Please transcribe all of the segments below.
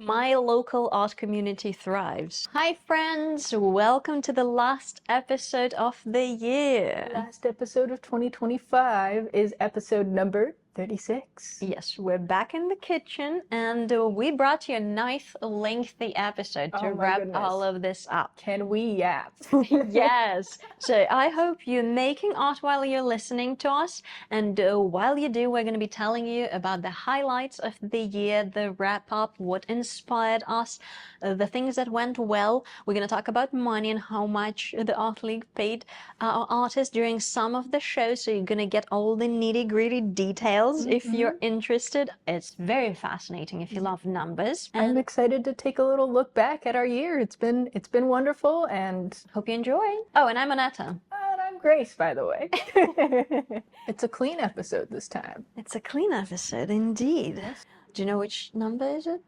My local art community thrives. Hi friends, welcome to the last episode of the year. Last episode of 2025 is episode number 36. Yes, we're back in the kitchen and we brought you a nice lengthy episode to wrap all of this up. Can we yap? Yes, so I hope you're making art while you're listening to us, and while you do, we're going to be telling you about the highlights of the year, the wrap up, what inspired us, the things that went well. We're going to talk about money and how much the Art League paid our artists during some of the shows, so you're going to get all the nitty gritty details if you're interested. It's very fascinating if you love numbers. I'm excited to take a little look back at our year. It's been wonderful, and hope you enjoy. Oh, and I'm Anetta. And I'm Grace, by the way. It's a clean episode this time. It's a clean episode indeed. Yes. Do you know which number is it?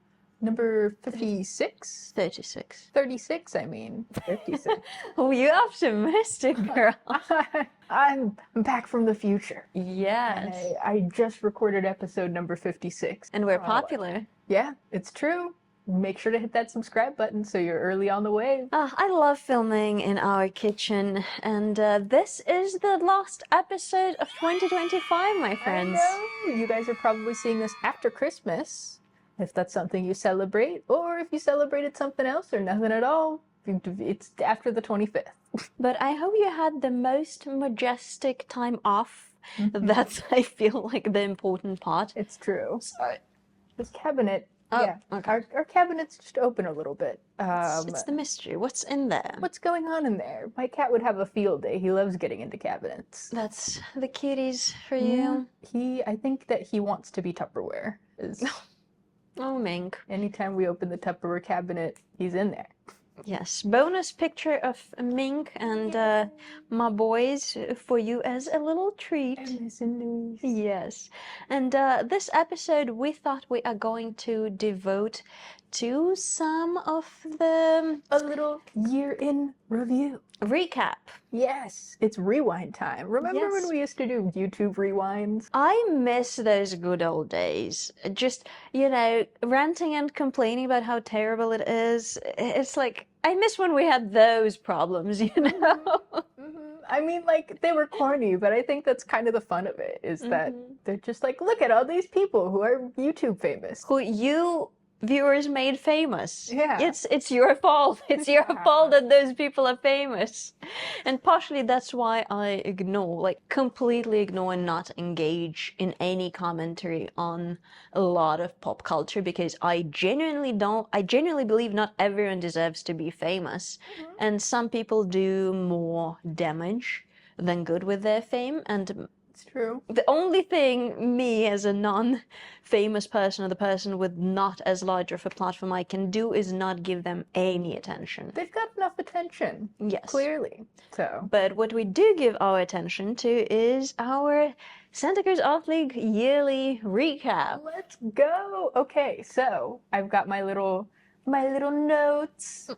Number 56? 36. 36, I mean. 56. Oh, you're optimistic, girl. I'm back from the future. Yes. I just recorded episode number 56. And we're popular. Yeah, it's true. Make sure to hit that subscribe button so you're early on the wave. I love filming in our kitchen, and this is the last episode of 2025, my friends. I know. You guys are probably seeing this after Christmas, if that's something you celebrate, or if you celebrated something else or nothing at all, it's after the 25th. But I hope you had the most majestic time off. That's, I feel like, the important part. It's true. Sorry. This cabinet, okay. Our cabinet's just open a little bit. It's the mystery. What's in there? What's going on in there? My cat would have a field day. He loves getting into cabinets. That's the cuties for you. I think that he wants to be Tupperware. Oh, Mink. Anytime we open the Tupperware cabinet, he's in there. Yes, bonus picture of Mink and my boys for you as a little treat. Yes, and this episode we thought we are going to devote to some of the... A little year in review. Recap. Yes, it's rewind time. Remember when we used to do YouTube rewinds? I miss those good old days. Just, you know, ranting and complaining about how terrible it is. It's like, I miss when we had those problems, you know? I mean, like, they were corny, but I think that's kind of the fun of it, is that they're just like, look at all these people who are YouTube famous. Who you viewers made famous. Yeah. It's your fault. It's your fault that those people are famous. And partially that's why I completely ignore and not engage in any commentary on a lot of pop culture, because I genuinely believe not everyone deserves to be famous. And some people do more damage than good with their fame, and it's true. the only thing me as a non-famous person, or the person with not as large of a platform, I can do is not give them any attention. They've got enough attention. Yes. Clearly. So. But what we do give our attention to is our Santa Cruz Art League yearly recap. Let's go. Okay, so I've got my little notes.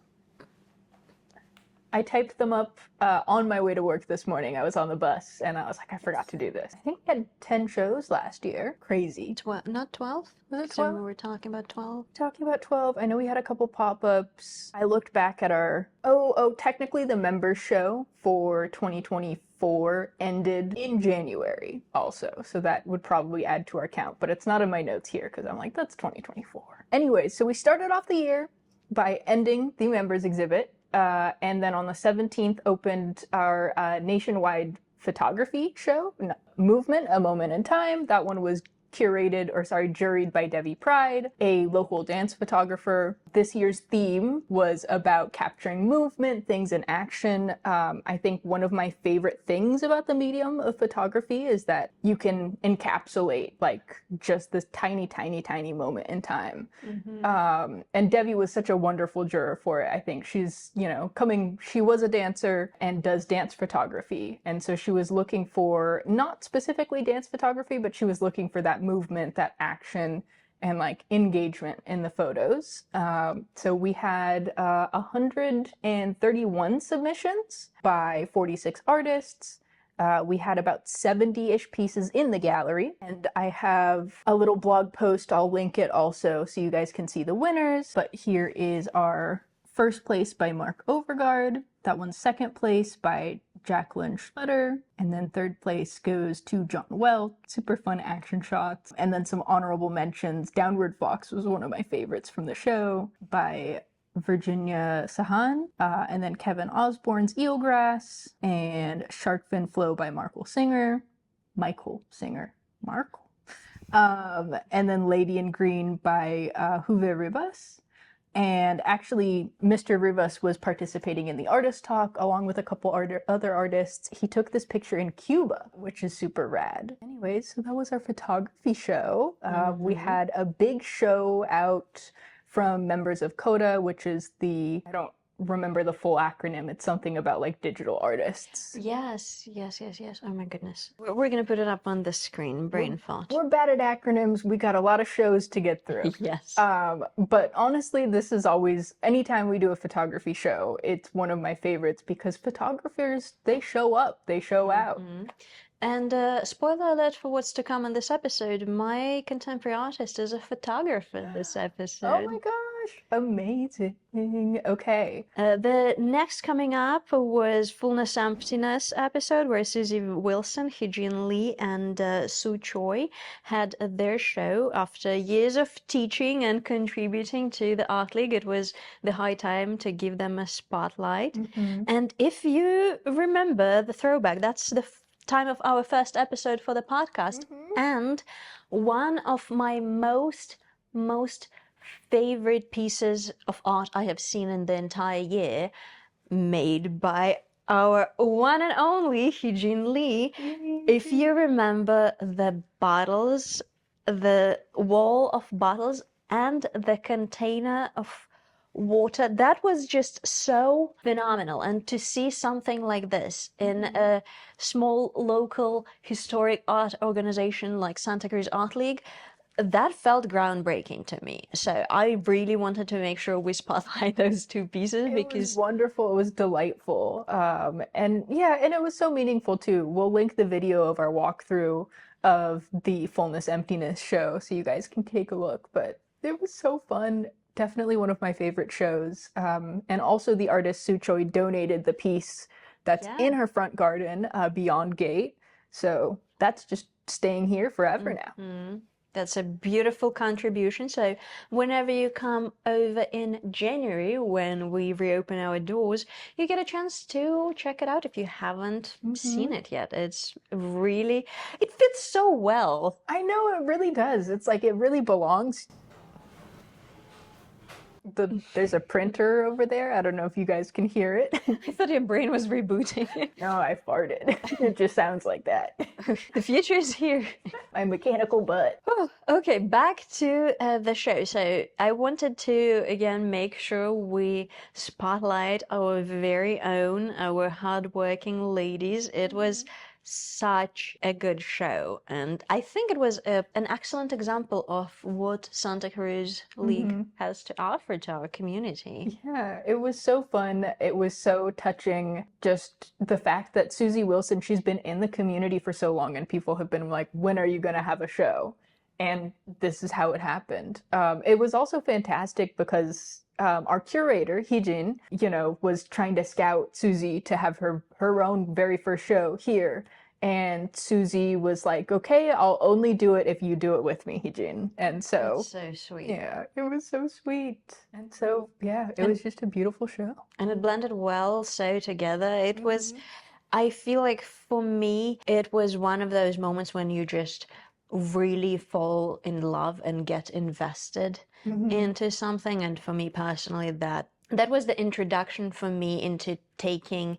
I typed them up on my way to work this morning. I was on the bus and I was like, I forgot to do this. I think we had 10 shows last year. Crazy. Not 12? Was it 12? So we were talking about 12? Talking about 12. I know we had a couple pop-ups. I looked back at our... technically the members show for 2024 ended in January also. So that would probably add to our count. But it's not in my notes here because I'm like, that's 2024. Anyway, so we started off the year by ending the members exhibit. And then on the 17th opened our nationwide photography show, Movement, A Moment in Time. That one was juried by Debbie Pride, a local dance photographer. This year's theme was about capturing movement, things in action. I think one of my favorite things about the medium of photography is that you can encapsulate like just this tiny, tiny, tiny moment in time. And Debbie was such a wonderful juror for it. I think she's, she was a dancer and does dance photography. And so she was looking for, not specifically dance photography, but she was looking for that movement, that action, and like engagement in the photos. So we had 131 submissions by 46 artists. We had about 70-ish pieces in the gallery, and I have a little blog post. I'll link it also so you guys can see the winners. But here is our first place by Mark Overgaard. That one's second place by Jacqueline Schlutter. And then third place goes to John Well. Super fun action shots. And then some honorable mentions. Downward Fox was one of my favorites from the show by Virginia Sahan, and then Kevin Osborne's Eelgrass, and Shark Fin Flow by Michael Singer, and then Lady in Green by Juve Rivas. And actually, Mr. Rivas was participating in the artist talk along with a couple other artists. He took this picture in Cuba, which is super rad. Anyways, so that was our photography show. We had a big show out from members of CODA, which is I don't remember the full acronym. It's something about like digital artists. Yes. Oh my goodness. We're gonna put it up on the screen. Brain fart. We're bad at acronyms. We got a lot of shows to get through. Yes. But honestly, this is always, anytime we do a photography show, it's one of my favorites because photographers, they show up, they show out. And spoiler alert for what's to come in this episode, my contemporary artist is a photographer this episode. Oh my gosh, amazing. Okay. The next coming up was Fullness Emptiness episode where Susie Wilson, Hyejin Lee, and Sue Choi had their show. After years of teaching and contributing to the Art League, it was the high time to give them a spotlight. And if you remember the throwback, that's the time of our first episode for the podcast, and one of my most favorite pieces of art I have seen in the entire year, made by our one and only Hyejin Lee. If you remember the bottles, the wall of bottles and the container of water, that was just so phenomenal. And to see something like this in a small local historic art organization like Santa Cruz Art League, that felt groundbreaking to me. So I really wanted to make sure we spotlight those two pieces because it was wonderful. It was delightful. And it was so meaningful too. We'll link the video of our walkthrough of the Fullness Emptiness show so you guys can take a look. But it was so fun. Definitely one of my favorite shows. And also the artist Sue Choi donated the piece that's in her front garden, Beyond Gate. So that's just staying here forever now. That's a beautiful contribution. So whenever you come over in January, when we reopen our doors, you get a chance to check it out if you haven't seen it yet. It's really, it fits so well. I know, it really does. It's like it really belongs. There's a printer over there. I don't know if you guys can hear it. I thought your brain was rebooting. No, I farted. It just sounds like that. The future is here. My mechanical butt. Oh, okay, back to the show. So I wanted to, again, make sure we spotlight our very own, our hardworking ladies. It was such a good show, and I think it was an excellent example of what Santa Cruz League has to offer to our community. Yeah, it was so fun. It was so touching. Just the fact that Susie Wilson, she's been in the community for so long, and people have been like, when are you going to have a show? And this is how it happened. It was also fantastic because our curator, Hyejin, was trying to scout Susie to have her own very first show here. And Susie was like, okay, I'll only do it if you do it with me, Hyejin. And so... That's so sweet. Yeah, it was so sweet. And so, yeah, it was just a beautiful show. And it blended well so together. It was, I feel like for me, it was one of those moments when you just really fall in love and get invested into something. And for me personally, that was the introduction for me into taking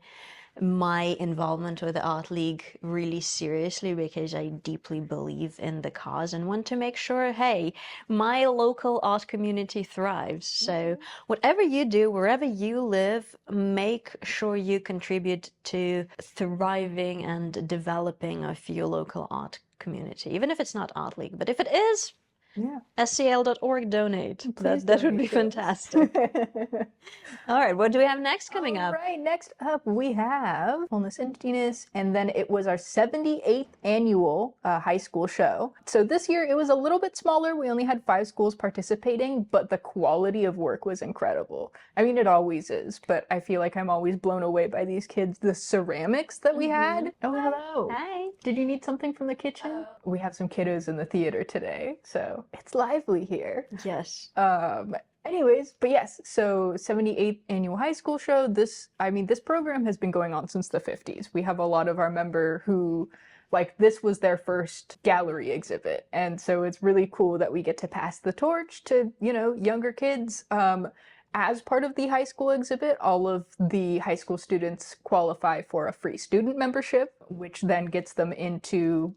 my involvement with the Art League really seriously, because I deeply believe in the cause and want to make sure, hey, my local art community thrives. So whatever you do, wherever you live, make sure you contribute to thriving and developing of your local art community, even if it's not Art League. But if it is, Yeah. SCL.org donate. Please That would be donate to us. fantastic. All right, what do we have next coming up? All right, next up we have Fullness Emptiness, and then it was our 78th annual high school show. So this year it was a little bit smaller. We only had 5 schools participating, but the quality of work was incredible. I mean, it always is, but I feel like I'm always blown away by these kids. The ceramics that we had. Oh, hello. Hi. Did you need something from the kitchen? We have some kiddos in the theater today, so it's lively here. Yes. Anyways, but yes, so 78th annual high school show. This program has been going on since the 50s. We have a lot of our member who, like, this was their first gallery exhibit. And so it's really cool that we get to pass the torch to, younger kids. As part of the high school exhibit, all of the high school students qualify for a free student membership, which then gets them into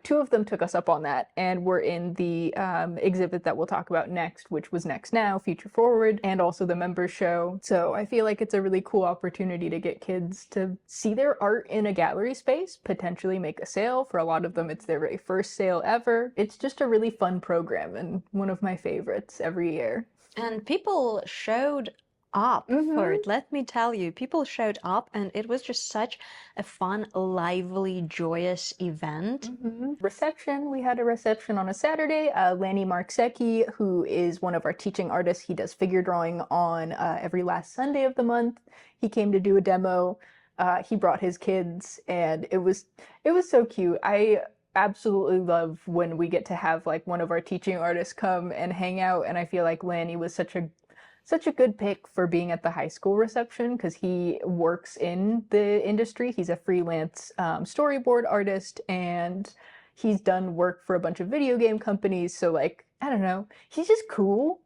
2 of them took us up on that, and we're in the exhibit that we'll talk about next, which was Next Now, Future Forward, and also the members show. So I feel like it's a really cool opportunity to get kids to see their art in a gallery space, potentially make a sale. For a lot of them, it's their very first sale ever. It's just a really fun program and one of my favorites every year. And people showed up for it. Let me tell you, people showed up, and it was just such a fun, lively, joyous event. Reception. We had a reception on a Saturday. Lanny Marksecki, who is one of our teaching artists, he does figure drawing on every last Sunday of the month. He came to do a demo. He brought his kids, and it was so cute. I absolutely love when we get to have like one of our teaching artists come and hang out, and I feel like Lanny was such a good pick for being at the high school reception because he works in the industry. He's a freelance storyboard artist, and he's done work for a bunch of video game companies. So, like, I don't know, he's just cool.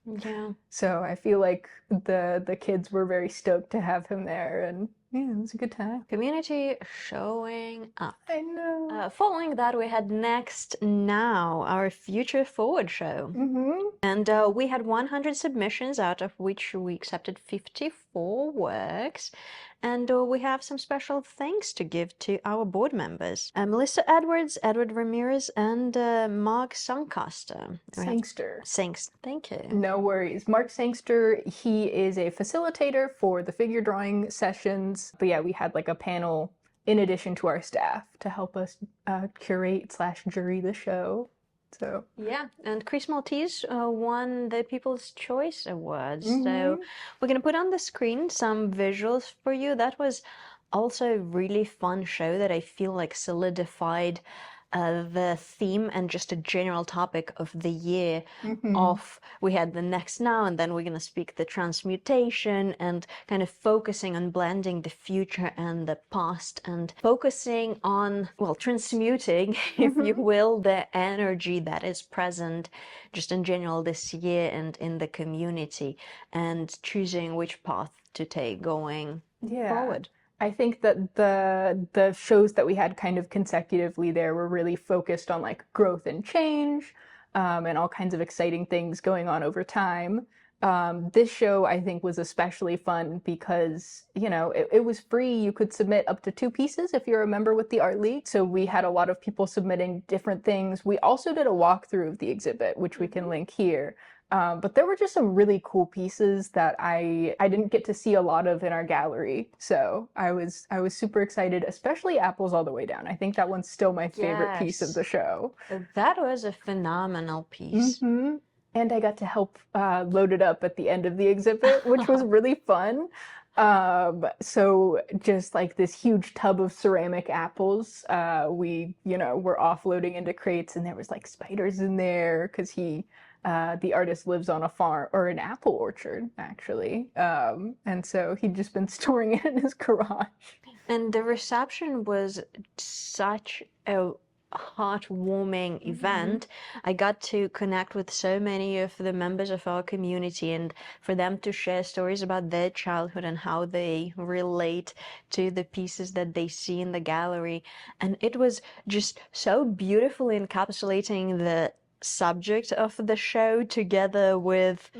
Yeah. So I feel like the kids were very stoked to have him there, and yeah, it was a good time. Community showing up. I know. Following that, we had Next Now, our Future Forward show. And we had 100 submissions, out of which we accepted 54 works. And we have some special thanks to give to our board members. Melissa Edwards, Edward Ramirez, and Mark Sancaster. Sangster. Thank you. No worries. Mark Sangster, he is a facilitator for the figure drawing sessions. But yeah, we had like a panel in addition to our staff to help us curate/jury the show. So yeah, and Chris Maltese won the People's Choice Awards. So we're going to put on the screen some visuals for you. That was also a really fun show that I feel like solidified the theme and just a general topic of the year. We had the Next Now, and then we're going to speak the transmutation, and kind of focusing on blending the future and the past, and focusing on, well, transmuting, if you will, the energy that is present just in general this year and in the community, and choosing which path to take going forward. I think that the shows that we had kind of consecutively there were really focused on like growth and change, and all kinds of exciting things going on over time. This show I think was especially fun because, it was free. You could submit up to 2 pieces if you're a member with the Art League. So we had a lot of people submitting different things. We also did a walkthrough of the exhibit, which we can link here. But there were just some really cool pieces that I didn't get to see a lot of in our gallery. So I was super excited, especially Apples All the Way Down. I think that one's still my favorite piece of the show. That was a phenomenal piece. And I got to help load it up at the end of the exhibit, which was really fun. So just like this huge tub of ceramic apples, we, were offloading into crates, and there was like spiders in there because the artist lives on a farm, or an apple orchard, actually. And so he'd just been storing it in his garage. And the reception was such a heartwarming event. I got to connect with so many of the members of our community, and for them to share stories about their childhood and how they relate to the pieces that they see in the gallery. And it was just so beautifully encapsulating the subject of the show together with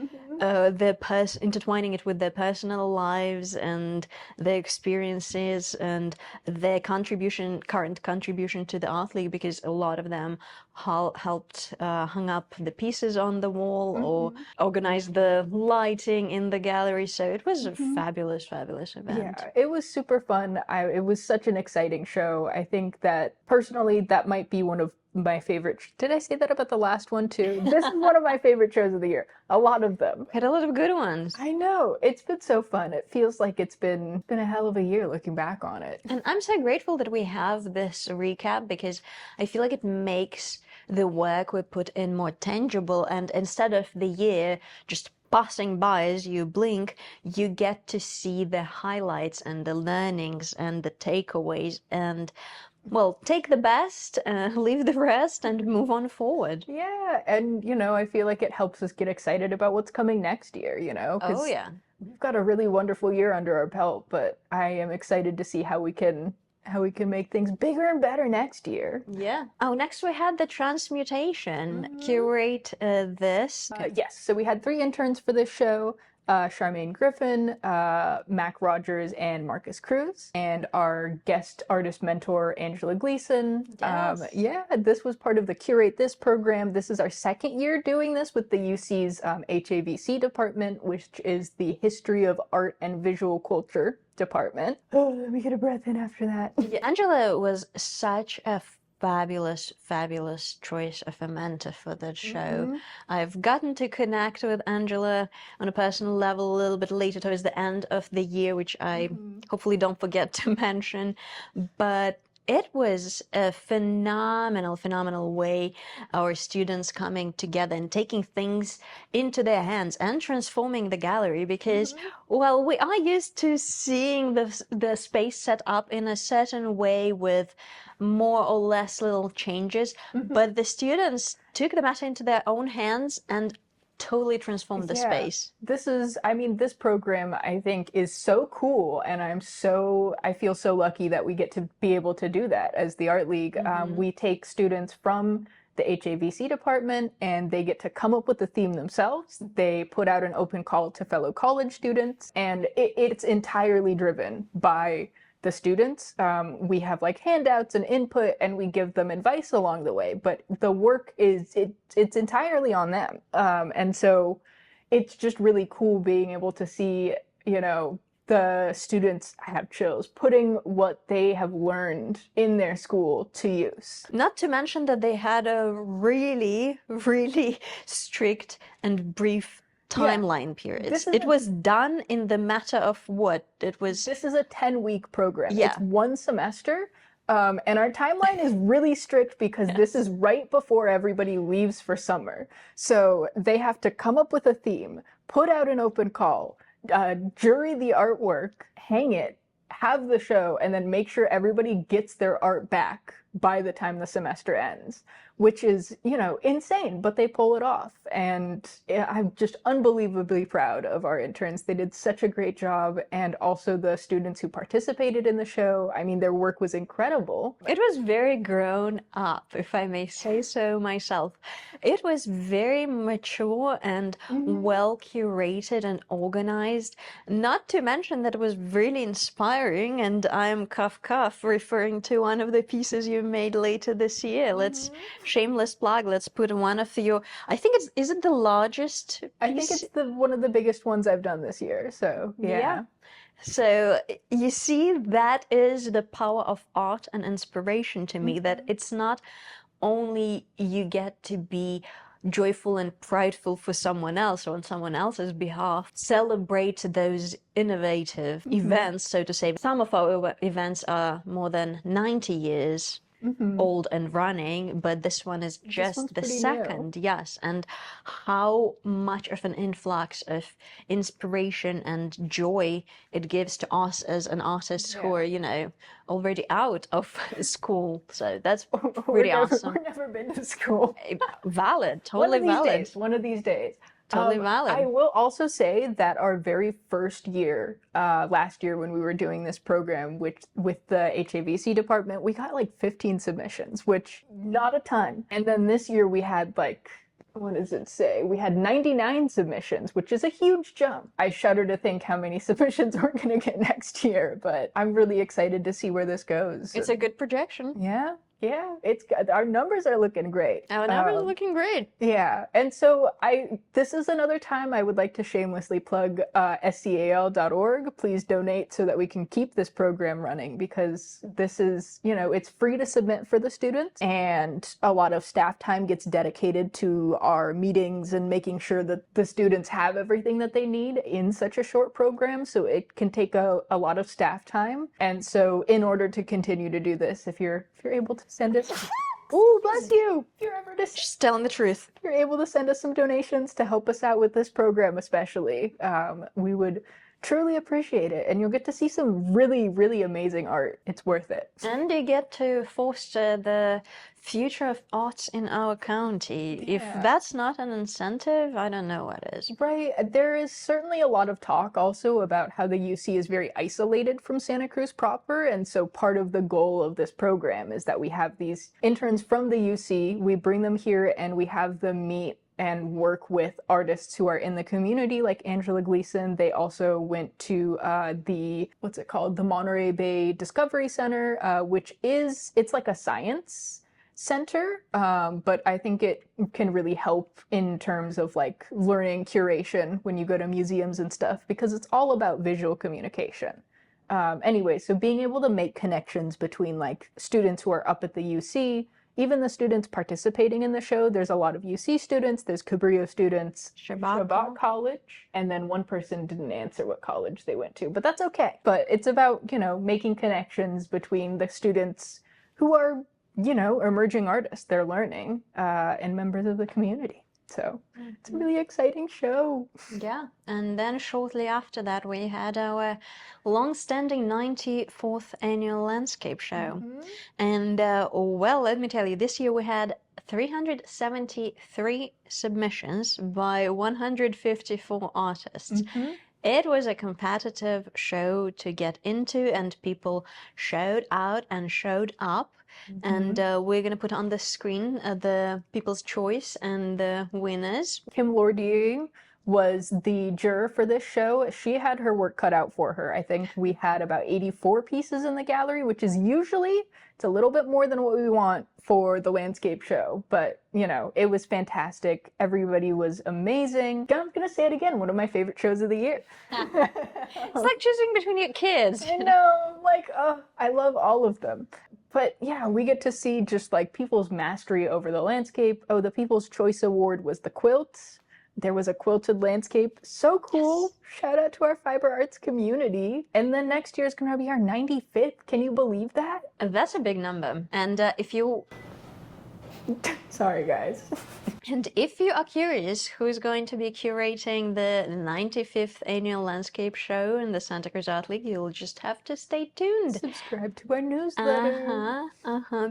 intertwining it with their personal lives and their experiences and their current contribution to the art league, because a lot of them helped hung up the pieces on the wall or organized the lighting in the gallery. So it was a fabulous event. Yeah, it was super fun. It was such an exciting show. I think that personally, that might be one of my favorite. Did I say that about the last one too? This is one of my favorite shows of the year. A lot of them. Had a lot of good ones. I know. It's been so fun. It feels like it's been a hell of a year looking back on it. And I'm so grateful that we have this recap, because I feel like it makes the work we put in more tangible, and instead of the year just passing by as you blink, you get to see the highlights and the learnings and the takeaways, and well, take the best, leave the rest, and move on forward. Yeah, and I feel like it helps us get excited about what's coming next year, 'cause Oh yeah. we've got a really wonderful year under our belt, but I am excited to see how we can make things bigger and better next year. Yeah. Oh, next we had the transmutation. Curate this. Yes, so we had 3 interns for this show. Charmaine Griffin, Mac Rogers, and Marcus Cruz, and our guest artist mentor, Angela Gleason. Yes. Yeah, this was part of the Curate This program. This is our 2nd year doing this with the UC's HAVC department, which is the History of Art and Visual Culture department. Oh, let me get a breath in after that. Yeah, Angela was such a fabulous choice of a mentor for that show. I've gotten to connect with Angela on a personal level a little bit later towards the end of the year, which I hopefully don't forget to mention. But it was a phenomenal way our students coming together and taking things into their hands and transforming the gallery, because well, we are used to seeing the space set up in a certain way with more or less little changes, but the students took the matter into their own hands and totally transformed the space. This program, I think, is so cool, and I feel so lucky that we get to be able to do that as the Art League. We take students from the HAVC department, and they get to come up with the theme themselves. They put out an open call to fellow college students, and it's entirely driven by the students. We have like handouts and input, and we give them advice along the way, but the work it's entirely on them. And so it's just really cool being able to see, the students, I have chills, putting what they have learned in their school to use. Not to mention that they had a really strict and brief timeline periods. It was done in the matter of what? This is a 10-week program. Yeah. It's 1 semester. And our timeline is really strict because this is right before everybody leaves for summer. So they have to come up with a theme, put out an open call, jury the artwork, hang it, have the show, and then make sure everybody gets their art back by the time the semester ends, which is, insane, but they pull it off. And I'm just unbelievably proud of our interns. They did such a great job, and also the students who participated in the show. I mean, their work was incredible. It was very grown up, if I may say so myself. It was very mature and well curated and organized, not to mention that it was really inspiring, and I'm cuff referring to one of the pieces you made later this year. Let's shameless plug. Let's put one of your, I think is it the largest piece? I think it's one of the biggest ones I've done this year. So yeah. So you see, that is the power of art and inspiration to me, that it's not only you get to be joyful and prideful for someone else or on someone else's behalf, celebrate those innovative events, so to say. Some of our events are more than 90 years old and running, but this one is just the second. Yes. And how much of an influx of inspiration and joy it gives to us as an artist who are, already out of school. So that's pretty awesome. We've never been to school. Valid, totally valid. One of these days. Totally valid. I will also say that our very first year, last year when we were doing this program with the HAVC department, we got like 15 submissions, which not a ton. And then this year we had like, what does it say? We had 99 submissions, which is a huge jump. I shudder to think how many submissions we're going to get next year, but I'm really excited to see where this goes. It's a good projection. Yeah. Yeah, it's our numbers are looking great. Our numbers are looking great. Yeah, and so this is another time I would like to shamelessly plug scal.org. Please donate so that we can keep this program running, because this is, it's free to submit for the students, and a lot of staff time gets dedicated to our meetings and making sure that the students have everything that they need in such a short program, so it can take a lot of staff time. And so in order to continue to do this, if you're able to send us, oh, bless you, if you're ever just telling the truth, if you're able to send us some donations to help us out with this program, especially, we would truly appreciate it, and you'll get to see some really, really amazing art. It's worth it. And you get to foster the future of arts in our county. Yeah. If that's not an incentive, I don't know what is. Right. There is certainly a lot of talk also about how the UC is very isolated from Santa Cruz proper, and so part of the goal of this program is that we have these interns from the UC, we bring them here, and we have them meet and work with artists who are in the community, like Angela Gleason. They also went to the Monterey Bay Discovery Center, it's like a science center, but I think it can really help in terms of like learning curation when you go to museums and stuff, because it's all about visual communication. Anyway, so being able to make connections between like students who are up at the UC, even the students participating in the show, there's a lot of UC students, there's Cabrillo students, Shabbat College, and then one person didn't answer what college they went to, but that's okay. But it's about, making connections between the students who are, emerging artists, they're learning, and members of the community. So it's a really exciting show. Yeah, and then shortly after that we had our long-standing 94th annual landscape show. And well, let me tell you, this year we had 373 submissions by 154 artists. It was a competitive show to get into, and people showed out and showed up. And we're going to put on the screen the people's choice and the winners. Kim Lordier was the juror for this show. She had her work cut out for her. I think we had about 84 pieces in the gallery, which is usually, it's a little bit more than what we want for the landscape show, but it was fantastic. Everybody was amazing. I'm gonna say it again, one of my favorite shows of the year. It's like choosing between your kids. I know, I love all of them. But yeah, we get to see just like people's mastery over the landscape. Oh, the People's Choice Award was the quilts. There was a quilted landscape. So cool. Yes. Shout out to our fiber arts community. And then next year is going to be our 95th. Can you believe that? That's a big number. And if you... Sorry, guys. And if you are curious who's going to be curating the 95th annual landscape show in the Santa Cruz Art League, you'll just have to stay tuned. Subscribe to our newsletter.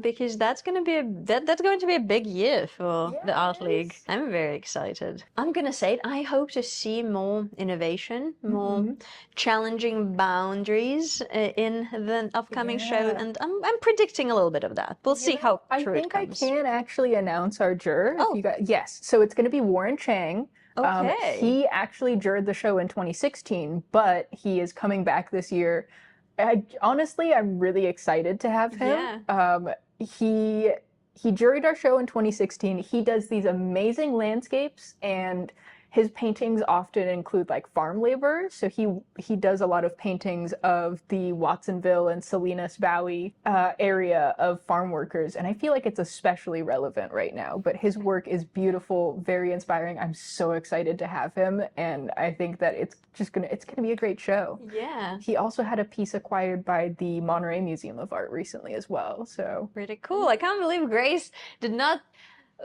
Because that's going to be that's going to be a big year for the Art League. I'm very excited. I'm going to say it. I hope to see more innovation, more challenging boundaries in the upcoming show, and I'm predicting a little bit of that. We'll see how true it comes. I can actually announce our juror. Yes, so it's going to be Warren Chang. Okay. He actually juried the show in 2016, but he is coming back this year. Honestly, I'm really excited to have him. Yeah. He juried our show in 2016. He does these amazing landscapes, and his paintings often include like farm laborers. So he does a lot of paintings of the Watsonville and Salinas Valley area of farm workers. And I feel like it's especially relevant right now, but his work is beautiful, very inspiring. I'm so excited to have him. And I think that it's gonna be a great show. Yeah. He also had a piece acquired by the Monterey Museum of Art recently as well. So pretty cool. I can't believe Grace did not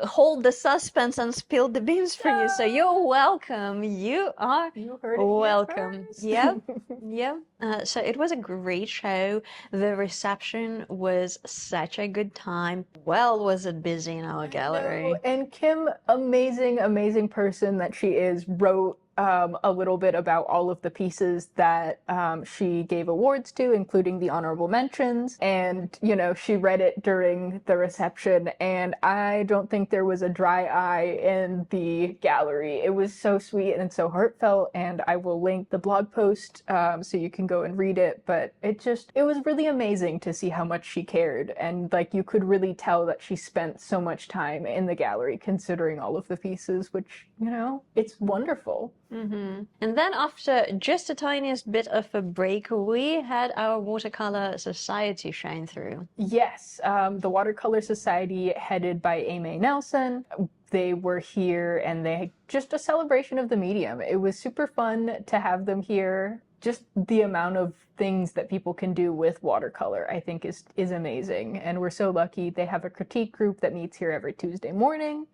hold the suspense and spill the beans for you. So you're welcome. You are You heard it welcome. here first. Yep. Yep. So it was a great show. The reception was such a good time. Well, was it busy in our gallery? No, and Kim, amazing person that she is, wrote a little bit about all of the pieces that she gave awards to, including the honorable mentions. And, you know, she read it during the reception, and I don't think there was a dry eye in the gallery. It was so sweet and so heartfelt, and I will link the blog post so you can go and read it. But it was really amazing to see how much she cared, and like you could really tell that she spent so much time in the gallery considering all of the pieces, which, you know, it's wonderful. And then after just the tiniest bit of a break, we had our watercolor society shine through. Yes, the Watercolor Society, headed by Amy Nelson. They were here, and they just a celebration of the medium. It was super fun to have them here. Just the amount of things that people can do with watercolor, I think, is amazing. And we're so lucky. They have a critique group that meets here every Tuesday morning.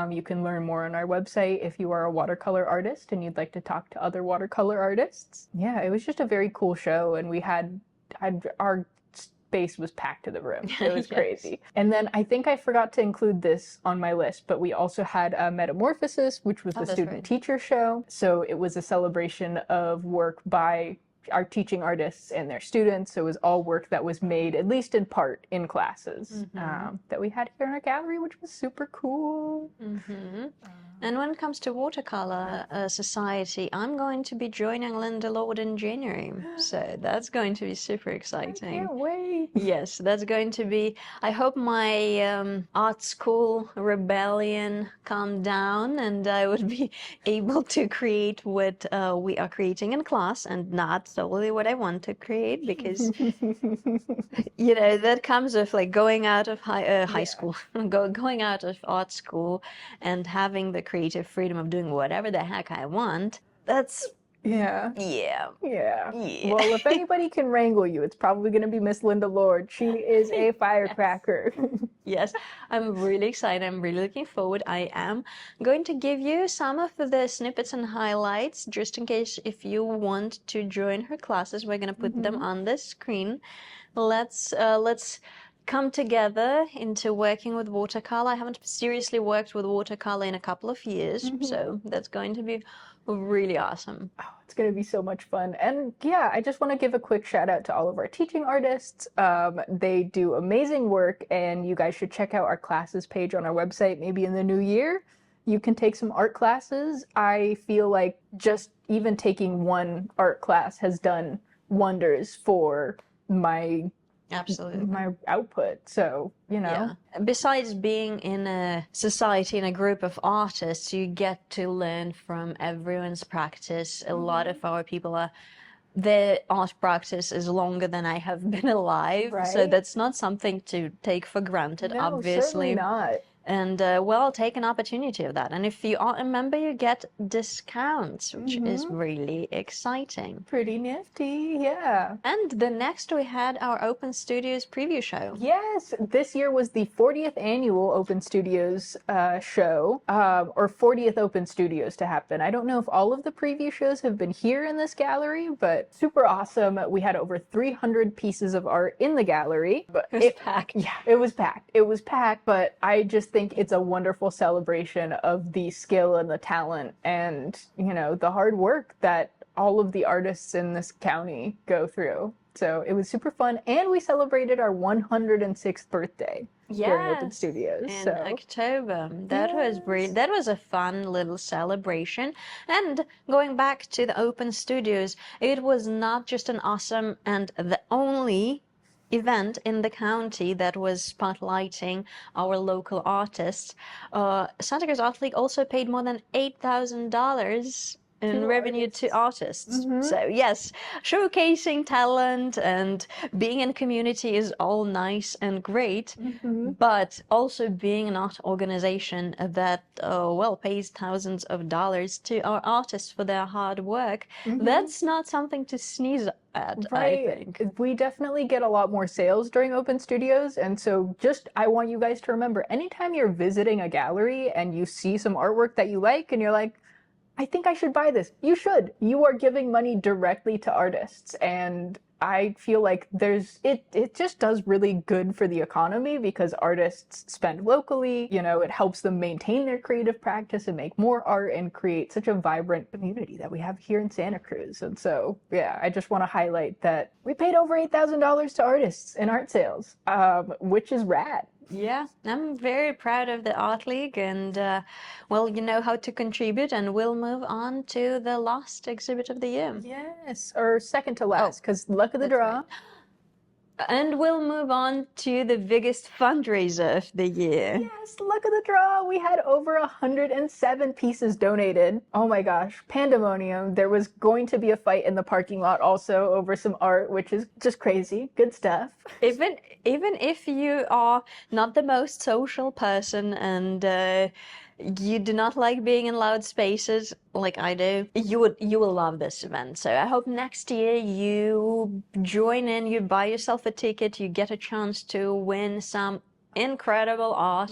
You can learn more on our website if you are a watercolor artist and you'd like to talk to other watercolor artists. Yeah, it was just a very cool show, and we had our space was packed to the rim. It was Yes. crazy. And then I think I forgot to include this on my list, but we also had a Metamorphosis, which was the that's student right. teacher show. So it was a celebration of work by our teaching artists and their students. So it was all work that was made, at least in part, in classes that we had here in our gallery, which was super cool. And when it comes to watercolor society, I'm going to be joining Linda Lord in January. So that's going to be super exciting. Can't wait. Yes, that's going to be. I hope my art school rebellion calmed down and I would be able to create what we are creating in class and not solely what I want to create, because you know that comes with like going out of high school, going out of art school, and having the creative freedom of doing whatever the heck I want. That's Yeah. yeah. Well, if anybody can wrangle you, it's probably going to be Miss Linda Lord. She is a firecracker. Yes, I'm really excited. I'm really looking forward. I am going to give you some of the snippets and highlights just in case if you want to join her classes. We're going to put them on the screen. Let's come together into working with watercolor. I haven't seriously worked with watercolor in a couple of years, so that's going to be really awesome. Oh, it's going to be so much fun. And yeah, I just want to give a quick shout out to all of our teaching artists. They do amazing work, and you guys should check out our classes page on our website maybe in the new year. You can take some art classes. I feel like just even taking one art class has done wonders for my output. So, you know. Yeah. Besides being in a society, in a group of artists, you get to learn from everyone's practice. A lot of our people their art practice is longer than I have been alive. So Right. that's not something to take for granted, No, obviously. certainly not. And well, take an opportunity of that. And if you are a member, you get discounts, which is really exciting. Pretty nifty, yeah. And the next we had our Open Studios preview show. Yes, this year was the 40th annual Open Studios show, or 40th Open Studios to happen. I don't know if all of the preview shows have been here in this gallery, but super awesome. We had over 300 pieces of art in the gallery. But It was packed. Yeah, it was packed. It was packed, but I just think it's a wonderful celebration of the skill and the talent and, you know, the hard work that all of the artists in this county go through. So it was super fun, and we celebrated our 106th birthday during Open Studios. In October. That was brilliant. That was a fun little celebration. And going back to the Open Studios, it was not just an awesome and the only event in the county that was spotlighting our local artists. Santa Cruz Art League also paid more than $8,000 in To revenue to artists. Mhm. So yes, showcasing talent and being in community is all nice and great, but also being an art organization that well pays thousands of dollars to our artists for their hard work, that's not something to sneeze at, I Right. think. We definitely get a lot more sales during open studios. And so just, I want you guys to remember, anytime you're visiting a gallery and you see some artwork that you like and you're like, I think I should buy this. You should. You are giving money directly to artists. And I feel like it just does really good for the economy because artists spend locally, you know, it helps them maintain their creative practice and make more art and create such a vibrant community that we have here in Santa Cruz. And so, yeah, I just want to highlight that we paid over $8,000 to artists in art sales, which is rad. Yeah, I'm very proud of the Art League, and well, you know how to contribute, and we'll move on to the last exhibit of the year. Yes, or second to last, because luck of the draw. Right. And we'll move on to the biggest fundraiser of the year. Yes, luck of the draw. We had over 107 pieces donated. Oh my gosh, pandemonium. There was going to be a fight in the parking lot also over some art, which is just crazy. Good stuff. Even if you are not the most social person and you do not like being in loud spaces like I do, you will love this event. So I hope next year you join in, you buy yourself a ticket, you get a chance to win some incredible art.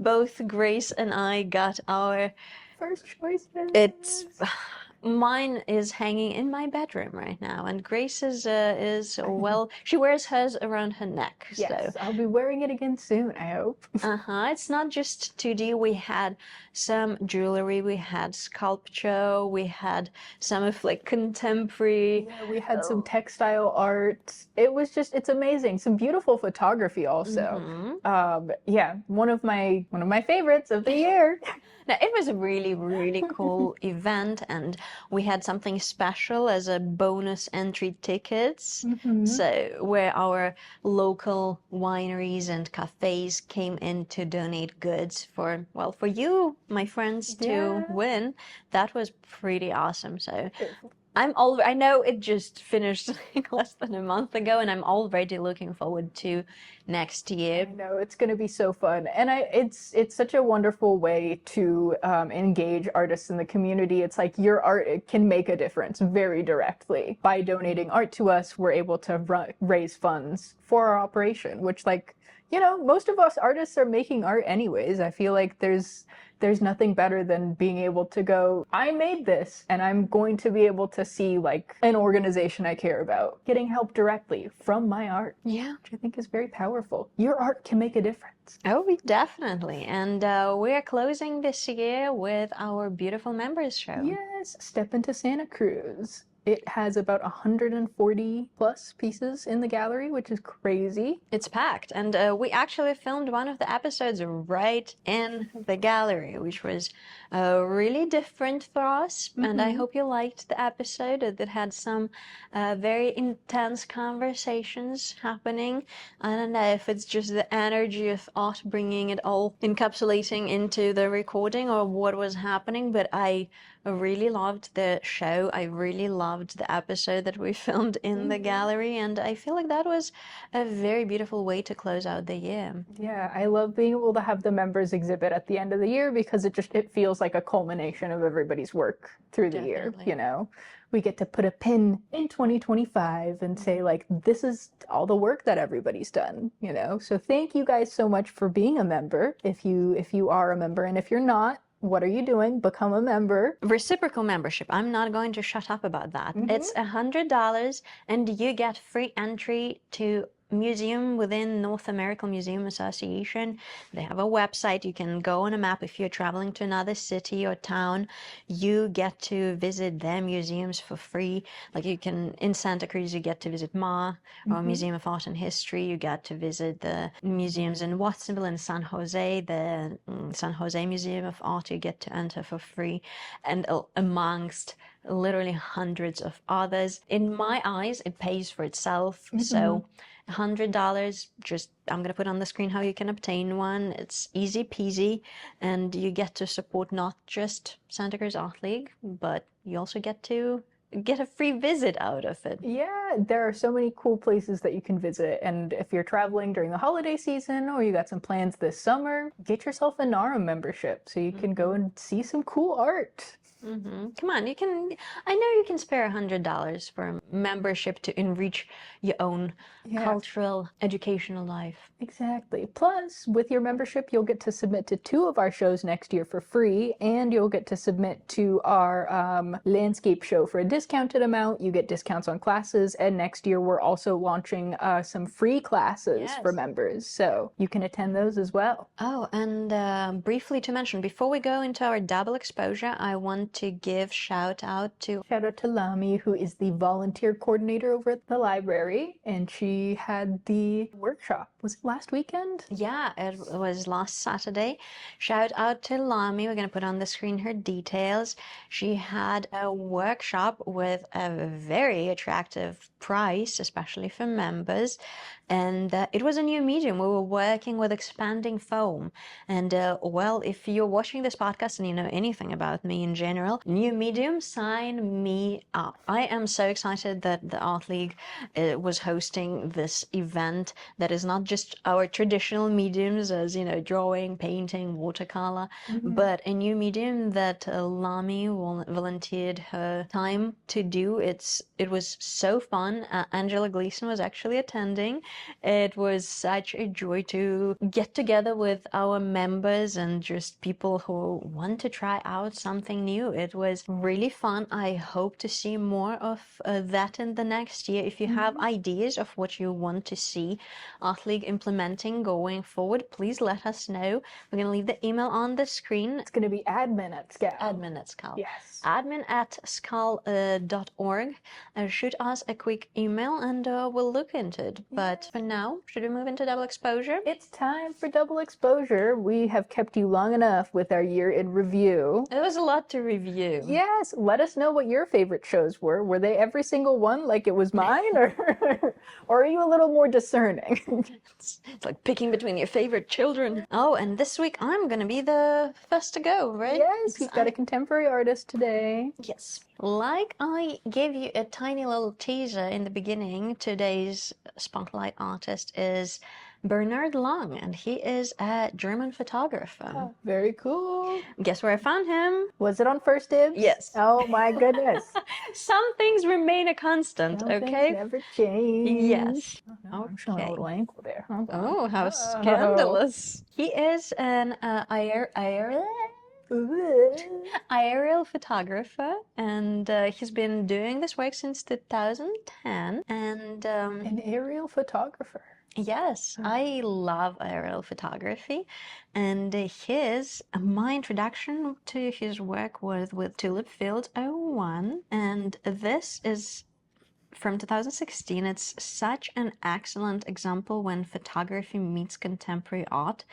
Both Grace and I got our First choices. It's mine is hanging in my bedroom right now, and Grace's is well, she wears hers around her neck. Yes, So I'll be wearing it again soon, I hope. it's not just 2D. We had some jewelry, we had sculpture, we had some of like contemporary. Yeah, we had some textile art. It was just, it's amazing. Some beautiful photography also. Yeah, one of my favorites of the year. Now, it was a really, really cool event, and we had something special as a bonus entry tickets. So, where our local wineries and cafes came in to donate goods for, well, for you, my friends, to win. That was pretty awesome. So, I know it just finished like less than a month ago, and I'm already looking forward to next year. I know it's going to be so fun, and it's such a wonderful way to engage artists in the community. It's like your art can make a difference very directly. By donating art to us, we're able to raise funds for our operation, which, like, you know, most of us artists are making art anyways. I feel like there's nothing better than being able to go, I made this, and I'm going to be able to see like an organization I care about getting help directly from my art. Yeah. Which I think is very powerful. Your art can make a difference. Oh, definitely. And we're closing this year with our beautiful members show. Yes, Step into Santa Cruz. It has about 140 plus pieces in the gallery, which is crazy. It's packed, and we actually filmed one of the episodes right in the gallery, which was really different for us. And I hope you liked the episode. That had some very intense conversations happening. I don't know if it's just the energy of art bringing it all, encapsulating into the recording, or what was happening, but I really loved the show. I really loved the episode that we filmed in the gallery, and I feel like that was a very beautiful way to close out the year. Yeah, I love being able to have the members exhibit at the end of the year because it feels like a culmination of everybody's work through the year, you know. We get to put a pin in 2025 and say, like, this is all the work that everybody's done, you know. So thank you guys so much for being a member, if you are a member, and if you're not, what are you doing? Become a member. Reciprocal membership. I'm not going to shut up about that. It's $100, and you get free entry to museum within North American Museum Association. They have a website. You can go on a map if you're traveling to another city or town. You get to visit their museums for free. Like, you can, in Santa Cruz, you get to visit MA, or Museum of Art and History. You get to visit the museums in Watsonville and San Jose, the San Jose Museum of Art. You get to enter for free, and amongst literally hundreds of others. In my eyes, it pays for itself. So $100, just, I'm gonna put on the screen how you can obtain one. It's easy peasy, and you get to support not just Santa Cruz Art League, but you also get a free visit out of it. Yeah, there are so many cool places that you can visit. And if you're traveling during the holiday season or you got some plans this summer, get yourself a NARA membership so you can go and see some cool art. Come on, I know you can spare $100 for a membership to enrich your own cultural, educational life. Exactly. Plus, with your membership, you'll get to submit to 2 of our shows next year for free, and you'll get to submit to our landscape show for a discounted amount. You get discounts on classes, and next year we're also launching some free classes for members, so you can attend those as well. Oh, and briefly to mention, before we go into our double exposure, I want to give shout out to Lami, who is the volunteer coordinator over at the library, and she had the workshop. Was it last weekend? Yeah, it was last Saturday. Shout out to Lami. We're going to put on the screen her details. She had a workshop with a very attractive price, especially for members. And it was a new medium. We were working with expanding foam. And well, if you're watching this podcast and you know anything about me in general, new medium, sign me up. I am so excited that the Art League was hosting this event that is not just our traditional mediums as, you know, drawing, painting, watercolor, but a new medium that Lami volunteered her time to do. It was so fun. Angela Gleason was actually attending. It was such a joy to get together with our members and just people who want to try out something new. It was really fun. I hope to see more of that in the next year. If you have ideas of what you want to see Art League implementing going forward, please let us know. We're going to leave the email on the screen. It's going to be admin at SCALP. Admin at SCALP. Yes. Admin at scalp.org. Shoot us a quick email and we'll look into it. But for now, should we move into double exposure? It's time for double exposure. We have kept you long enough with our year in review. There was a lot to review. Yes, let us know what your favorite shows were. Were they every single one like it was mine, or are you a little more discerning? It's like picking between your favorite children. Oh, and this week I'm gonna be the first to go, right? Yes, we've got a contemporary artist today. Yes. Like I gave you a tiny little teaser in the beginning, today's spotlight artist is Bernhard, and he is a German photographer. Oh, very cool. Guess where I found him? Was it on First Dibs? Yes. Oh my goodness. Some things remain a constant, Some okay? things never change. Yes. Oh, no, I'm showing a little ankle there. Oh, how scandalous. He is an aerial photographer, and he's been doing this work since 2010. And an aerial photographer. yes, I love aerial photography, and my introduction to his work was with Tulip Field 01, and this is from 2016. It's such an excellent example when photography meets contemporary art,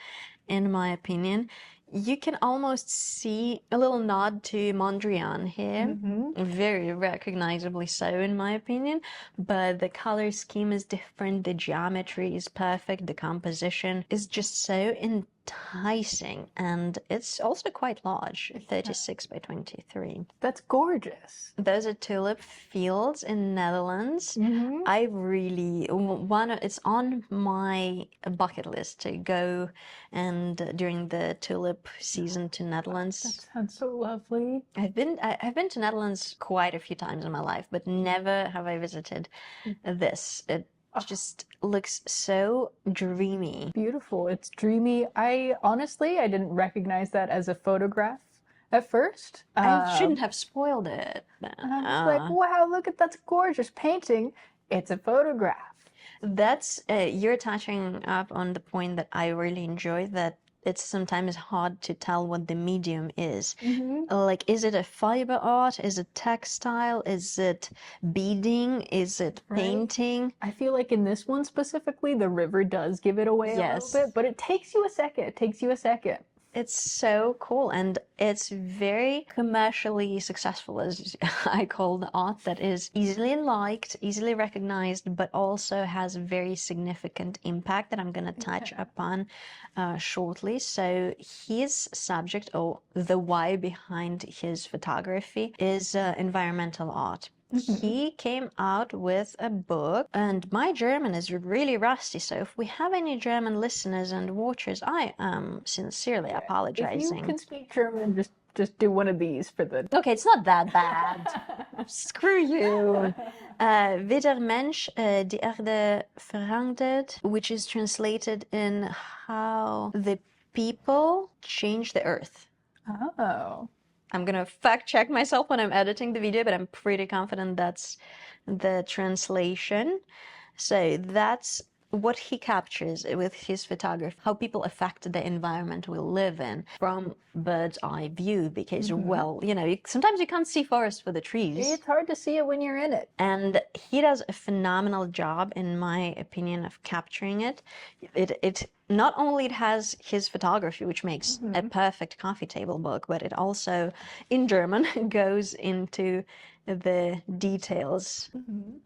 in my opinion. You can almost see a little nod to Mondrian here, very recognizably so in my opinion, but the color scheme is different, the geometry is perfect, the composition is just so enticing, and it's also quite large, 36 by 23. That's gorgeous. Those are tulip fields in Netherlands. I really it's on my bucket list to go and during the tulip season to Netherlands. That sounds so lovely. I've been to Netherlands quite a few times in my life, but never have I visited this. It just looks so dreamy. Beautiful. It's dreamy. I didn't recognize that as a photograph at first. I shouldn't have spoiled it. And I was like, wow, look at that's gorgeous painting. It's a photograph. That's you're touching up on the point that I really enjoy, that it's sometimes hard to tell what the medium is. Like, is it a fiber art? Is it textile? Is it beading? Is it painting? I feel like in this one specifically, the river does give it away a little bit, but it takes you a second. It's so cool, and it's very commercially successful, as I call the art that is easily liked, easily recognized, but also has very significant impact that I'm going to touch upon shortly. So his subject, or the why behind his photography, is environmental art. He came out with a book, and my German is really rusty, so if we have any German listeners and watchers, I am sincerely If you apologizing. can speak German, just do one of these for the. Okay, it's not that bad. Screw you. Wie der Mensch die Erde verandert, which is translated in how the people change the earth. Oh. I'm gonna fact check myself when I'm editing the video, but I'm pretty confident that's the translation. So that's what he captures with his photography, how people affect the environment we live in from bird's eye view, because, well, you know, sometimes you can't see forest for the trees. It's hard to see it when you're in it. And he does a phenomenal job, in my opinion, of capturing it. It not only it has his photography, which makes a perfect coffee table book, but it also, in German, goes into the details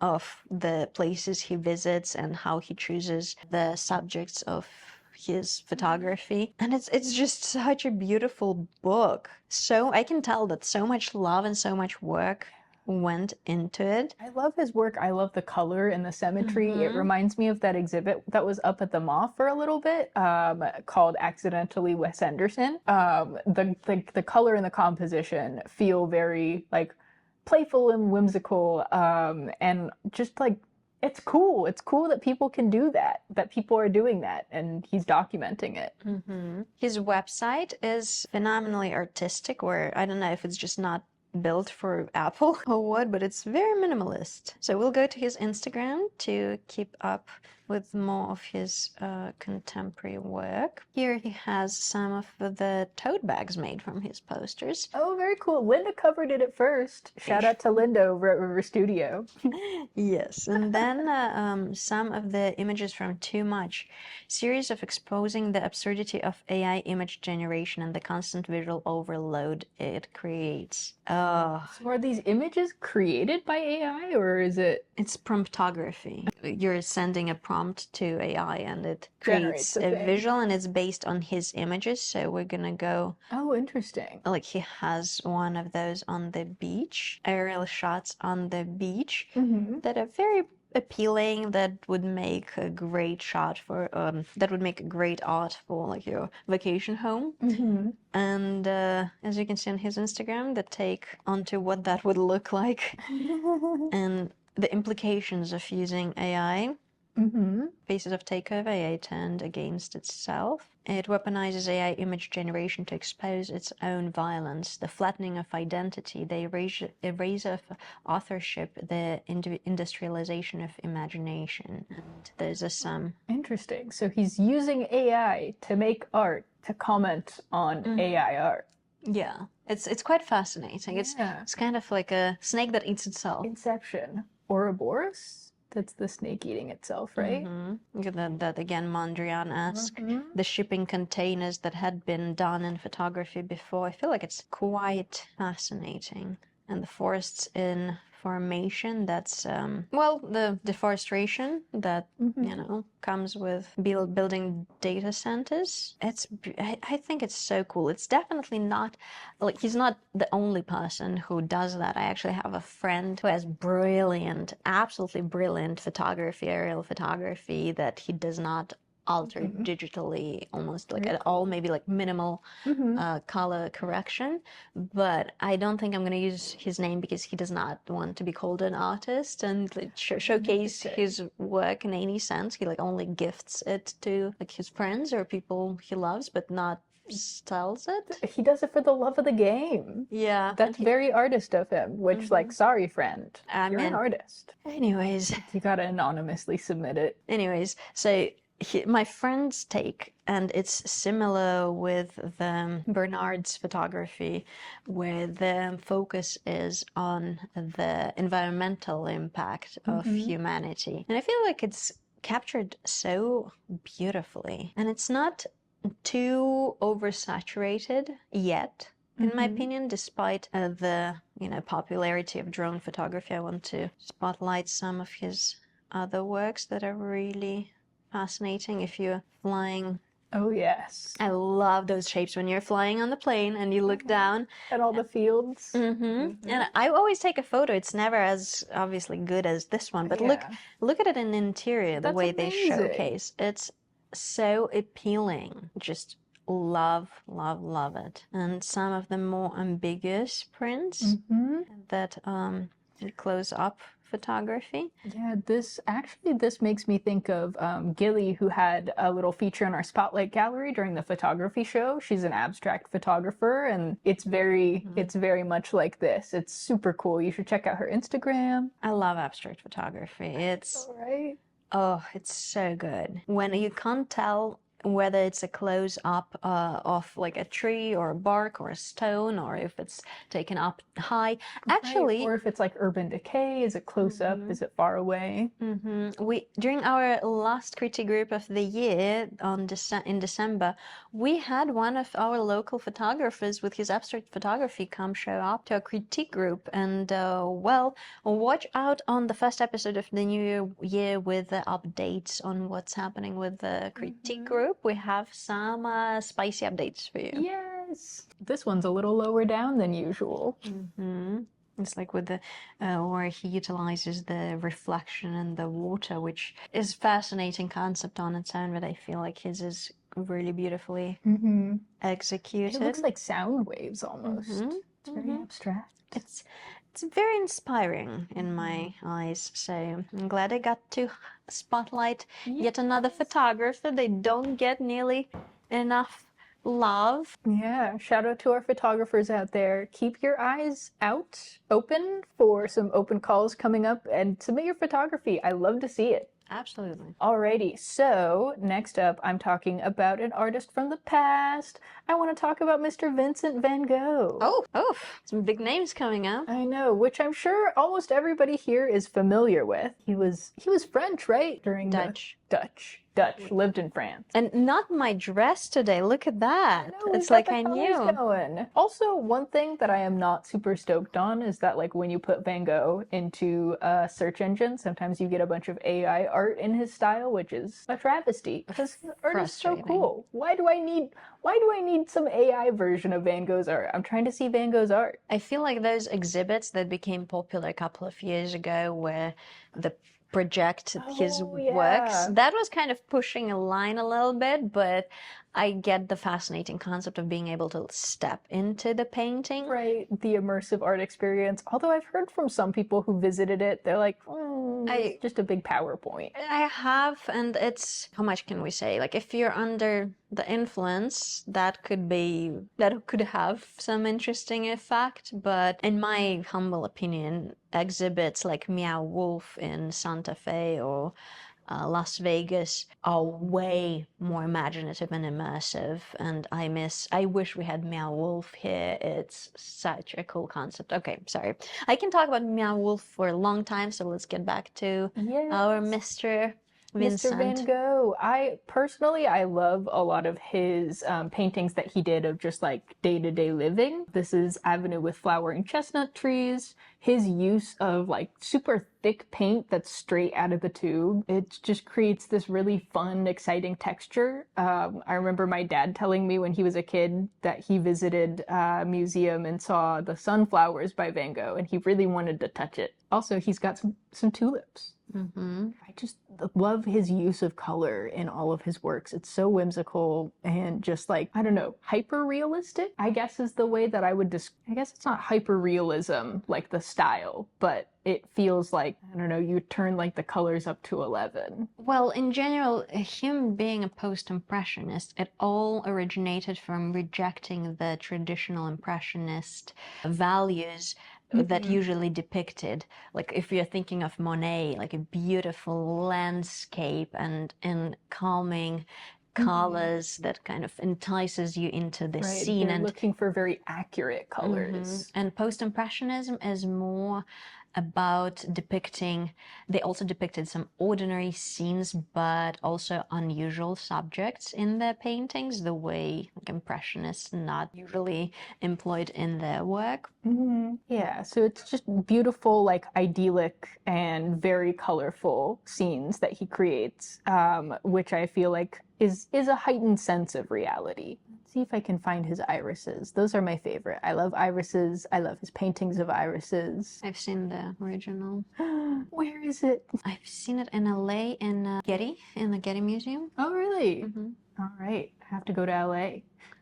of the places he visits and how he chooses the subjects of his photography. And it's just such a beautiful book. So I can tell that so much love and so much work went into it. I love his work. I love the color and the symmetry. It reminds me of that exhibit that was up at the Moth for a little bit, called Accidentally Wes Anderson. The color and the composition feel very like playful and whimsical, and just like it's cool. It's cool that people can do that, that people are doing that, and he's documenting it. His website is phenomenally artistic, where I don't know if it's just not built for Apple or what, but it's very minimalist. So we'll go to his Instagram to keep up with more of his contemporary work. Here he has some of the tote bags made from his posters. Oh, very cool. Linda covered it at first. Shout out to Linda over at River Studio. Yes, and then some of the images from Too Much, series of exposing the absurdity of AI image generation and the constant visual overload it creates. So are these images created by AI, or is it? It's promptography. You're sending a prompt to AI and it Generates creates a a thing. visual, and it's based on his images. So we're gonna go, Oh, interesting. like he has one of those on the beach, aerial shots on the beach that are very appealing, that would make a great shot for, that would make a great art for like your vacation home. And as you can see on his Instagram, the take onto what that would look like and the implications of using AI. Faces of takeover, AI turned against itself. It weaponizes AI image generation to expose its own violence, the flattening of identity, the erasure of authorship, the industrialization of imagination. And those are some. Interesting. So he's using AI to make art, to comment on AI art. Yeah, it's quite fascinating. Yeah. It's kind of like a snake that eats itself. Inception. Ouroboros? That's the snake eating itself, right? Look at that again, Mondrian-esque. The shipping containers that had been done in photography before. I feel like it's quite fascinating. And the forests in formation, that's, well, the deforestation that, you know, comes with building data centers. I think it's so cool. It's definitely not, like, he's not the only person who does that. I actually have a friend who has brilliant, absolutely brilliant photography, aerial photography, that he does not alter digitally almost like at all, maybe like minimal color correction, but I don't think I'm going to use his name because he does not want to be called an artist and like, showcase his work in any sense. He like only gifts it to like his friends or people he loves, but not sells it. He does it for the love of the game. Yeah, That's very artist of him, which like, sorry friend, you're an artist. Anyways, You gotta anonymously submit it. So my friend's take, and it's similar with Bernhard's photography, where the focus is on the environmental impact of humanity. And I feel like it's captured so beautifully. And it's not too oversaturated yet, in my opinion, despite the popularity of drone photography. I want to spotlight some of his other works that are really fascinating. If you're flying, Oh, yes. I love those shapes when you're flying on the plane and you look down. At all the fields. And I always take a photo. It's never as obviously good as this one, but Yeah. look at it in the interior, the That's way they amazing. showcase. It's so appealing. Just love, love, love it. And some of the more ambiguous prints that close up photography. Yeah, this makes me think of Gilly, who had a little feature in our Spotlight gallery during the photography show. She's an abstract photographer, and it's very much like this. It's super cool. You should check out her Instagram. I love abstract photography. It's All right. Oh, it's so good. When you can't tell whether it's a close up of like a tree or a bark or a stone, or if it's taken up high. Actually, Right. Or if it's like urban decay, is it close up? Is it far away? we during our last critique group of the year in December, we had one of our local photographers with his abstract photography come show up to a critique group, and well, watch out on the first episode of the new year with the updates on what's happening with the critique group. We have some spicy updates for you. Yes. This one's a little lower down than usual. It's like with the where he utilizes the reflection in the water, which is fascinating concept on its own, but I feel like his is really beautifully executed. It looks like sound waves almost. It's very abstract. It's very inspiring in my eyes. So I'm glad I got to spotlight yet another photographer. They don't get nearly enough love. Yeah, shout out to our photographers out there. Keep your eyes open for some open calls coming up, and submit your photography. I love to see it. Absolutely. Alrighty, so next up, I'm talking about an artist from the past. I want to talk about Mr. Vincent van Gogh. Oh, some big names coming up. I know, which I'm sure almost everybody here is familiar with. He was French, right? During Dutch. Dutch, lived in France. And not my dress today. Look at that. No, It's we've got like the I colors knew. going. Also, one thing that I am not super stoked on is that, like, when you put Van Gogh into a search engine, sometimes you get a bunch of AI art in his style, which is a travesty because the art is so Frustrating. cool. Why do I need some AI version of Van Gogh's art? I'm trying to see Van Gogh's art. I feel like those exhibits that became popular a couple of years ago where the project his Oh, yeah. works, that was kind of pushing a line a little bit, but I get the fascinating concept of being able to step into the painting. Right, the immersive art experience. Although I've heard from some people who visited it, they're like, it's just a big PowerPoint. I have, and it's, how much can we say? Like, if you're under the influence, that could have some interesting effect, but in my humble opinion, exhibits like Meow Wolf in Santa Fe or Las Vegas are way more imaginative and immersive, and I wish we had Meow Wolf here. It's such a cool concept. Okay, sorry. I can talk about Meow Wolf for a long time, so let's get back to our Mr. Vincent. Mr. Van Gogh. I love a lot of his paintings that he did of just like day-to-day living. This is Avenue with Flowering Chestnut Trees. His use of like super thick paint that's straight out of the tube. It just creates this really fun, exciting texture. I remember my dad telling me when he was a kid that he visited a museum and saw the Sunflowers by Van Gogh, and he really wanted to touch it. Also, he's got some tulips. I just love his use of color in all of his works. It's so whimsical and just like, I don't know, hyper realistic, I guess is the way that I would I guess it's not hyper realism like the style, but it feels like, I don't know, you turn like the colors up to 11. Well, in general, him being a post-impressionist, it all originated from rejecting the traditional impressionist values that usually depicted, like if you're thinking of Monet, like a beautiful landscape and calming colors that kind of entices you into the scene. They're And looking for very accurate colors. and post-impressionism is more about depicting, they also depicted some ordinary scenes, but also unusual subjects in their paintings, the way like Impressionists not usually employed in their work. Yeah, so it's just beautiful, like idyllic and very colorful scenes that he creates, which I feel like is a heightened sense of reality. Let's see if I can find his irises. Those are my favorite. I love irises. I love his paintings of irises. I've seen the original. Where is it? I've seen it in LA in Getty, in the Getty Museum. Oh, really? All right, I have to go to LA.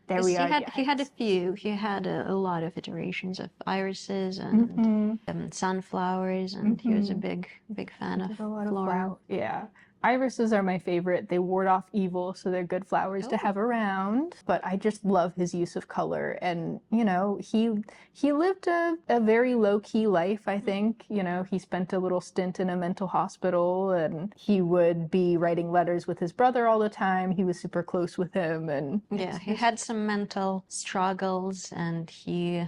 There we are. He had a few. He had a lot of iterations of irises and sunflowers, and he was a big fan of flora. Yeah. Irises are my favorite. They ward off evil, so they're good flowers to have around. But I just love his use of color. And, you know, he lived a very low-key life, I think. You know, he spent a little stint in a mental hospital, and he would be writing letters with his brother all the time. He was super close with him. And yeah, he had some mental struggles, and he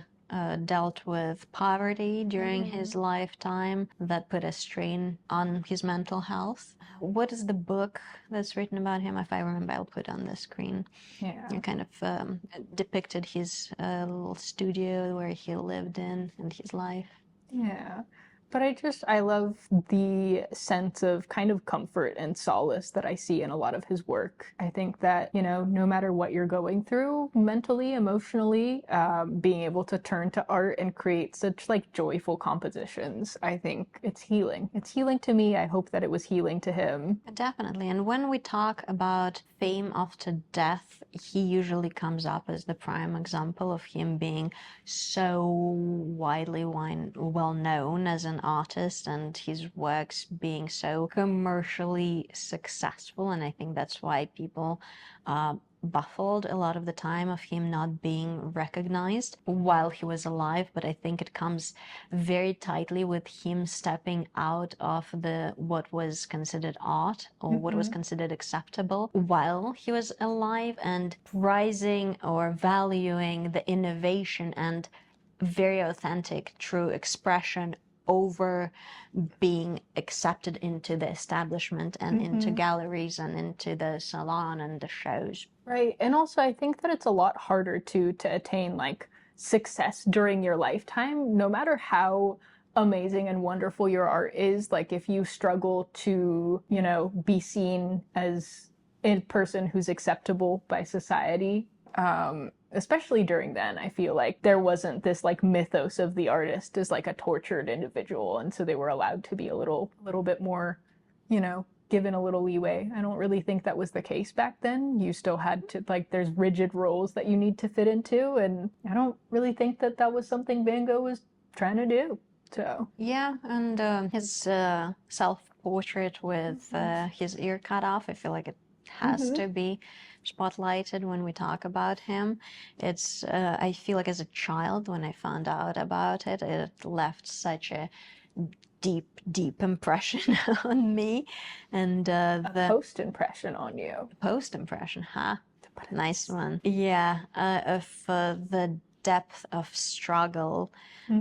dealt with poverty during his lifetime that put a strain on his mental health. What is the book that's written about him? If I remember, I'll put on the screen. Yeah. It kind of depicted his little studio where he lived in and his life. Yeah. But I love the sense of kind of comfort and solace that I see in a lot of his work. I think that, you know, no matter what you're going through mentally, emotionally, being able to turn to art and create such like joyful compositions, I think it's healing. It's healing to me. I hope that it was healing to him. Definitely. And when we talk about fame after death, he usually comes up as the prime example of him being so widely well known as an artist and his works being so commercially successful. And I think that's why people baffled a lot of the time of him not being recognized while he was alive. But I think it comes very tightly with him stepping out of what was considered art or what was considered acceptable while he was alive, and prizing or valuing the innovation and very authentic, true expression over being accepted into the establishment and into galleries and into the salon and the shows. Right. And also I think that it's a lot harder to attain like success during your lifetime, no matter how amazing and wonderful your art is. Like if you struggle to, you know, be seen as a person who's acceptable by society, especially during then, I feel like there wasn't this like mythos of the artist as like a tortured individual, and so they were allowed to be a little bit more, you know, given a little leeway. I don't really think that was the case back then. You still had to, like, there's rigid roles that you need to fit into, and I don't really think that that was something Van Gogh was trying to do. So yeah, and his self-portrait with his ear cut off, I feel like it has to be spotlighted when we talk about him. It's I feel like as a child when I found out about it, it left such a deep impression on me. And the post impression on you. Post impression, huh? Nice one. Yeah, of the depth of struggle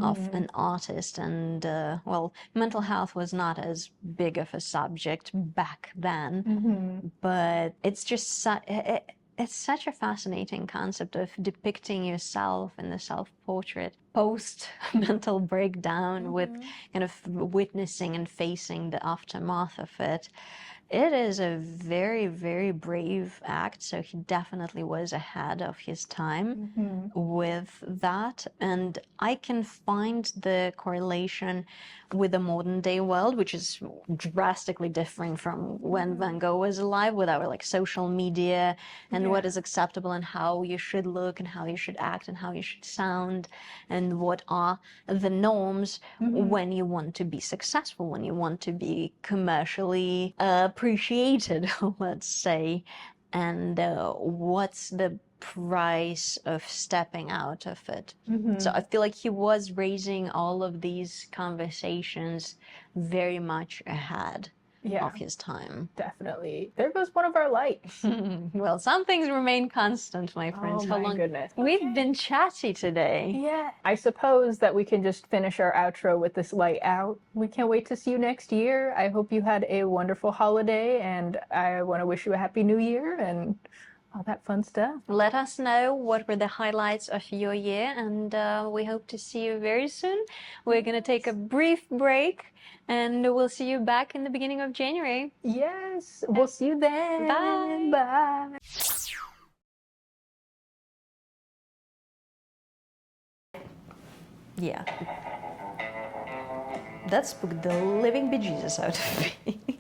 of an artist, and well, mental health was not as big of a subject back then, but it's just it's such a fascinating concept of depicting yourself in the self-portrait post mental breakdown with kind of witnessing and facing the aftermath of it. It is a very, very brave act, so he definitely was ahead of his time with that. And I can find the correlation with the modern day world, which is drastically different from when Van Gogh was alive, with our like social media and what is acceptable and how you should look and how you should act and how you should sound and what are the norms when you want to be successful, when you want to be commercially appreciated, let's say, and what's the price of stepping out of it. So I feel like he was raising all of these conversations very much ahead of his time. Definitely. There goes one of our lights. Well, some things remain constant, my friends. Oh How my long? goodness. We've been chatty today. Yeah. I suppose that we can just finish our outro with this light out. We can't wait to see you next year. I hope you had a wonderful holiday, and I want to wish you a happy new year and all that fun stuff. Let us know what were the highlights of your year, and we hope to see you very soon. We're going to take a brief break, and we'll see you back in the beginning of January. Yes. We'll see you then. Bye. Bye. Yeah. That spooked the living bejesus out of me.